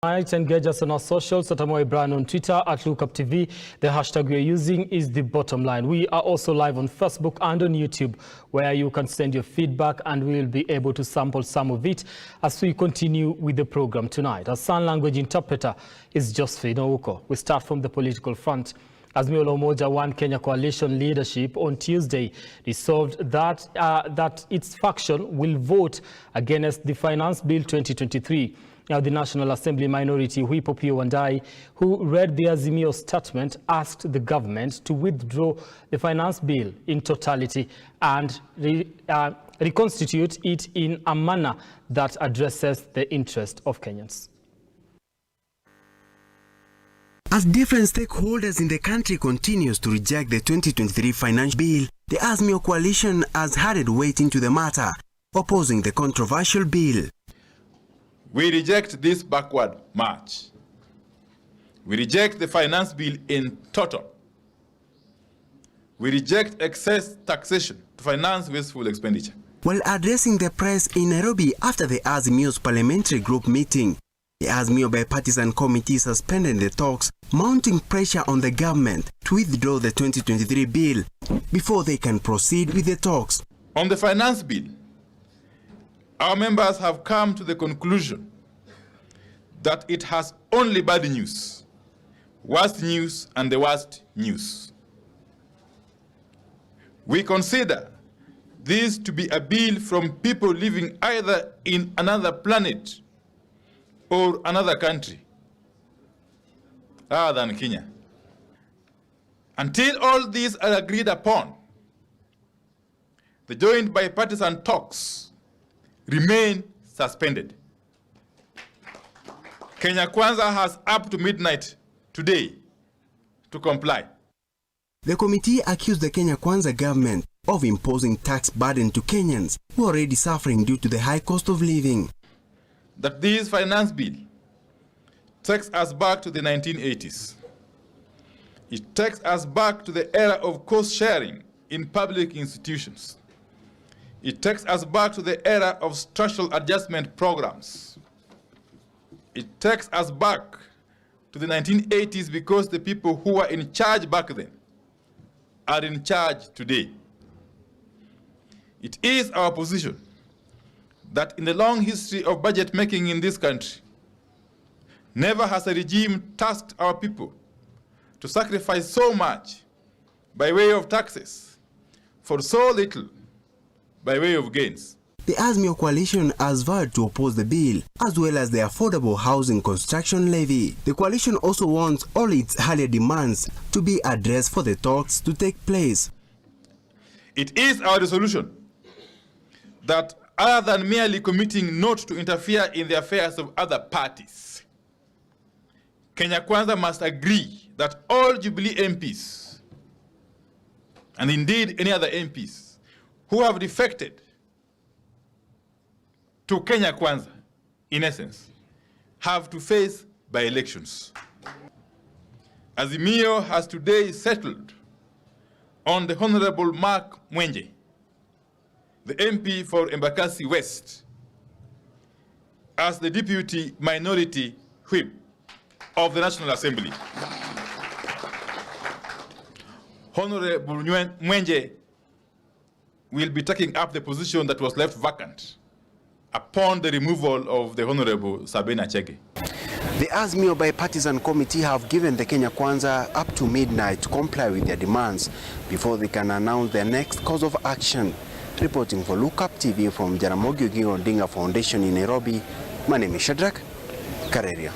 Engage us on our socials at Amoy Brian on Twitter, at LookUpTV. The hashtag we are using is The Bottom Line. We are also live on Facebook and on YouTube, where you can send your feedback and we will be able to sample some of it as we continue with the program tonight. Our sign language interpreter is Josephine Ouko. We start from the political front. Azimio Umoja One Kenya coalition leadership on Tuesday resolved that its faction will vote against the Finance Bill 2023. Now, the National Assembly Minority Whip Opiyo Wandayi, who read the Azimio statement, asked the government to withdraw the finance bill in totality and reconstitute it in a manner that addresses the interest of Kenyans. As different stakeholders in the country continues to reject the 2023 financial bill, the Azimio coalition has added weight into the matter, opposing the controversial bill. We reject this backward march. We reject the finance bill in total. We reject excess taxation to finance wasteful expenditure. While addressing the press in Nairobi after the Azimio's parliamentary group meeting, the Azimio bipartisan committee suspended the talks, mounting pressure on the government to withdraw the 2023 bill before they can proceed with the talks. On the finance bill, our members have come to the conclusion that it has only bad news, worst news, and the worst news. We consider this to be a bill from people living either in another planet or another country other than Kenya. Until all these are agreed upon, the joint bipartisan talks remain suspended. Kenya Kwanza has up to midnight today to comply. The committee accused the Kenya Kwanza government of imposing tax burden to Kenyans who are already suffering due to the high cost of living. That this finance bill takes us back to the 1980s. It takes us back to the era of cost sharing in public institutions. It takes us back to the era of structural adjustment programs. It takes us back to the 1980s because the people who were in charge back then are in charge today. It is our position that in the long history of budget making in this country, never has a regime tasked our people to sacrifice so much by way of taxes for so little by way of gains. The Azimio coalition has vowed to oppose the bill, as well as the affordable housing construction levy. The coalition also wants all its earlier demands to be addressed for the talks to take place. It is our resolution that other than merely committing not to interfere in the affairs of other parties, Kenya Kwanza must agree that all Jubilee MPs, and indeed any other MPs, who have defected to Kenya Kwanza, in essence, have to face by-elections. Azimio has today settled on the Honorable Mark Mwenje, the MP for Embakasi West, as the Deputy Minority Whip of the National Assembly. Honorable Mwenje will be taking up the position that was left vacant upon the removal of the Honorable Sabina Chege. The Azimio bipartisan committee have given the Kenya Kwanza up to midnight to comply with their demands before they can announce their next course of action. Reporting for Lookup TV from Jaramogi Oginga Odinga Foundation in Nairobi, my name is Shadrach Kareria.